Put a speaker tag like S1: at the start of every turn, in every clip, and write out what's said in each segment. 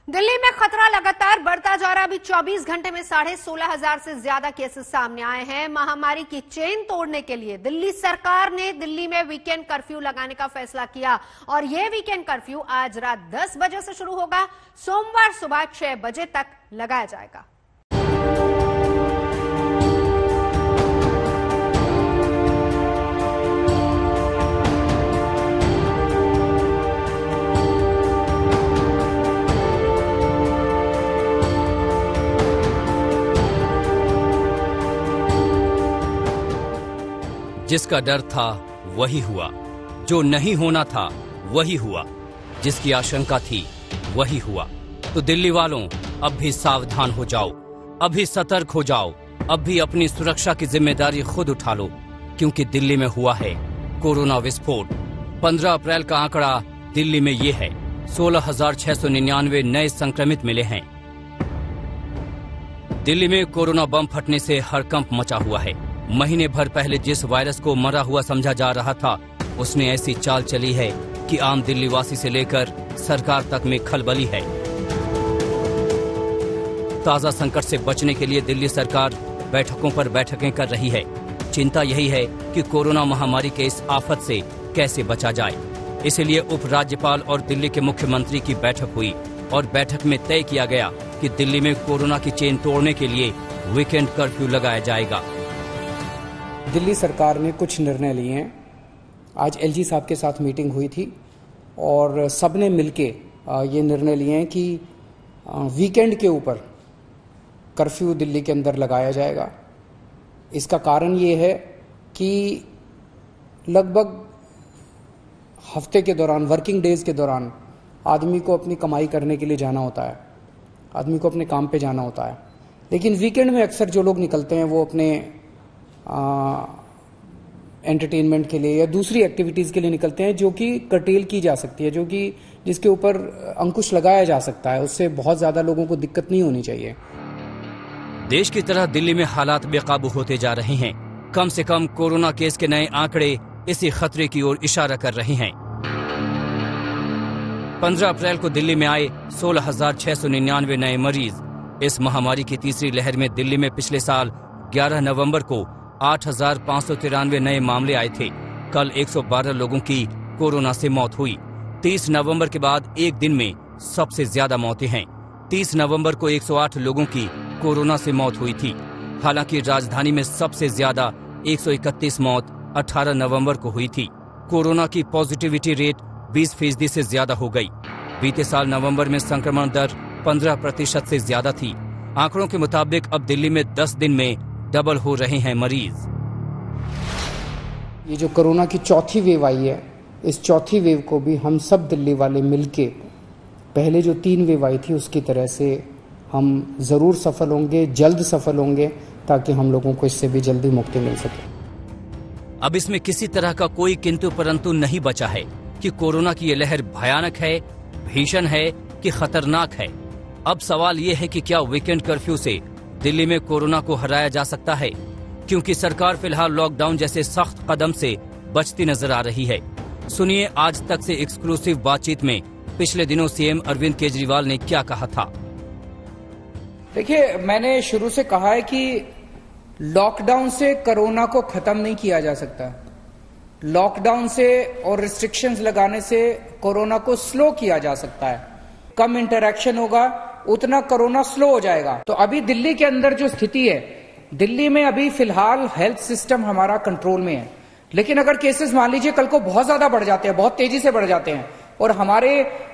S1: दिल्ली में खतरा लगातार बढ़ता जा रहा। अभी 24 घंटे में 16,500 से ज्यादा केसेस सामने आए हैं। महामारी की चेन तोड़ने के लिए दिल्ली सरकार ने दिल्ली में वीकेंड कर्फ्यू लगाने का फैसला किया और यह वीकेंड कर्फ्यू आज रात 10 बजे से शुरू होगा, सोमवार सुबह 6 बजे तक लगाया जाएगा।
S2: जिसका डर था वही हुआ, जो नहीं होना था वही हुआ, जिसकी आशंका थी वही हुआ। तो दिल्ली वालों, अब भी सावधान हो जाओ, अभी सतर्क हो जाओ, अब भी अपनी सुरक्षा की जिम्मेदारी खुद उठा लो, क्योंकि दिल्ली में हुआ है कोरोना विस्फोट। 15 अप्रैल का आंकड़ा दिल्ली में ये है, 16,699 नए संक्रमित मिले हैं। दिल्ली में कोरोना बम फटने से हड़कंप मचा हुआ है। महीने भर पहले जिस वायरस को मरा हुआ समझा जा रहा था, उसने ऐसी चाल चली है कि आम दिल्ली वासी से लेकर सरकार तक में खलबली है। ताजा संकट से बचने के लिए दिल्ली सरकार बैठकों पर बैठकें कर रही है। चिंता यही है कि कोरोना महामारी के इस आफत से कैसे बचा जाए। इसलिए उपराज्यपाल और दिल्ली के मुख्यमंत्री की बैठक हुई और बैठक में तय किया गया कि दिल्ली में कोरोना की चेन तोड़ने के लिए वीकेंड कर्फ्यू लगाया जाएगा।
S3: दिल्ली सरकार ने कुछ निर्णय लिए हैं। आज एलजी साहब के साथ मीटिंग हुई थी और सबने मिलके ये निर्णय लिए हैं कि वीकेंड के ऊपर कर्फ्यू दिल्ली के अंदर लगाया जाएगा। इसका कारण ये है कि लगभग हफ्ते के दौरान, वर्किंग डेज के दौरान आदमी को अपनी कमाई करने के लिए जाना होता है, आदमी को अपने काम पे जाना होता है। लेकिन वीकेंड में अक्सर जो लोग निकलते हैं वो अपने एंटरटेनमेंट के लिए या दूसरी एक्टिविटीज के लिए निकलते हैं, जो कि कर्टेल की जा सकती है, जो कि जिसके ऊपर अंकुश लगाया जा सकता है। उससे बहुत ज्यादा लोगों को दिक्कत नहीं होनी चाहिए।
S2: देश की तरह दिल्ली में हालात बेकाबू होते जा रहे हैं। कम से कम कोरोना केस के नए आंकड़े इसी खतरे की ओर इशारा कर रहे हैं। 15 अप्रैल को दिल्ली में आए 16,699 नए मरीज। इस महामारी की तीसरी लहर में दिल्ली में पिछले साल 11 नवंबर को 8,593 नए मामले आए थे। कल 112 लोगों की कोरोना से मौत हुई। 30 नवंबर के बाद एक दिन में सबसे ज्यादा मौतें हैं। 30 नवंबर को 108 लोगों की कोरोना से मौत हुई थी। हालांकि राजधानी में सबसे ज्यादा 131 मौत 18 नवंबर को हुई थी। कोरोना की पॉजिटिविटी रेट 20% से ज्यादा हो गई। बीते साल नवंबर में संक्रमण दर 15% से ज्यादा थी। आंकड़ों के मुताबिक अब दिल्ली में 10 दिन में डबल हो रहे हैं मरीज।
S3: ये जो कोरोना की चौथी वेव आई है, इस चौथी वेव को भी हम सब दिल्ली वाले मिलके पहले जो 3 वेव आई थी उसकी तरह से हम जरूर सफल होंगे, जल्द सफल होंगे, ताकि हम लोगों को इससे भी जल्दी मुक्ति मिल सके।
S2: अब इसमें किसी तरह का कोई किंतु परंतु नहीं बचा है कि कोरोना की ये लहर भयानक है, भीषण है कि खतरनाक है। अब सवाल ये है कि क्या वीकेंड कर्फ्यू से दिल्ली में कोरोना को हराया जा सकता है, क्योंकि सरकार फिलहाल लॉकडाउन जैसे सख्त कदम से बचती नजर आ रही है। सुनिए आज तक से एक्सक्लूसिव बातचीत में पिछले दिनों सीएम अरविंद केजरीवाल ने क्या कहा था।
S3: देखिए, मैंने शुरू से कहा है कि लॉकडाउन से कोरोना को खत्म नहीं किया जा सकता। लॉकडाउन से और रिस्ट्रिक्शंस लगाने से कोरोना को स्लो किया जा सकता है। कम इंटरैक्शन होगा, उतना कोरोना स्लो हो जाएगा। तो अभी दिल्ली के अंदर जो स्थिति है, दिल्ली में अभी फिलहाल हेल्थ सिस्टम हमारा कंट्रोल में है। लेकिन अगर केसेस मान लीजिए कल को बहुत ज्यादा बढ़ जाते हैं, बहुत तेजी से बढ़ जाते हैं और हमारे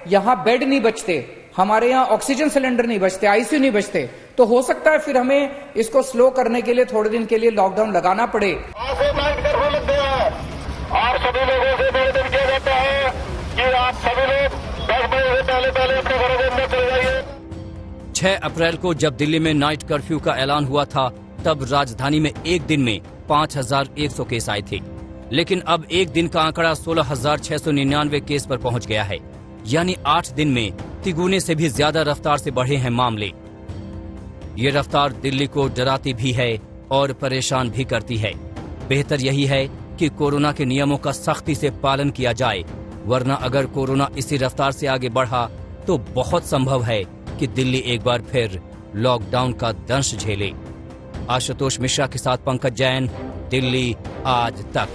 S3: यहाँ बेड नहीं बचते, हमारे यहाँ ऑक्सीजन सिलेंडर नहीं बचते, आईसीयू नहीं बचते, तो हो सकता है फिर हमें इसको स्लो करने के लिए थोड़े दिन के लिए लॉकडाउन लगाना पड़े।
S4: और सभी लोगों से निवेदन किया जाता है कि आप सभी लोग 10 बजे से पहले अपने घरों के अंदर चले जाइए।
S2: 6 अप्रैल को जब दिल्ली में नाइट कर्फ्यू का ऐलान हुआ था, तब राजधानी में एक दिन में 5,100 केस आए थे। लेकिन अब एक दिन का आंकड़ा 16,699 केस पर पहुंच गया है। यानी 8 दिन में तिगुने से भी ज्यादा रफ्तार से बढ़े हैं मामले। ये रफ्तार दिल्ली को डराती भी है और परेशान भी करती है। बेहतर यही है कि कोरोना के नियमों का सख्ती से पालन किया जाए, वरना अगर कोरोना इसी रफ्तार से आगे बढ़ा तो बहुत संभव है कि दिल्ली एक बार फिर लॉकडाउन का दंश झेले। आशुतोष मिश्रा के साथ पंकज जैन, दिल्ली आज तक।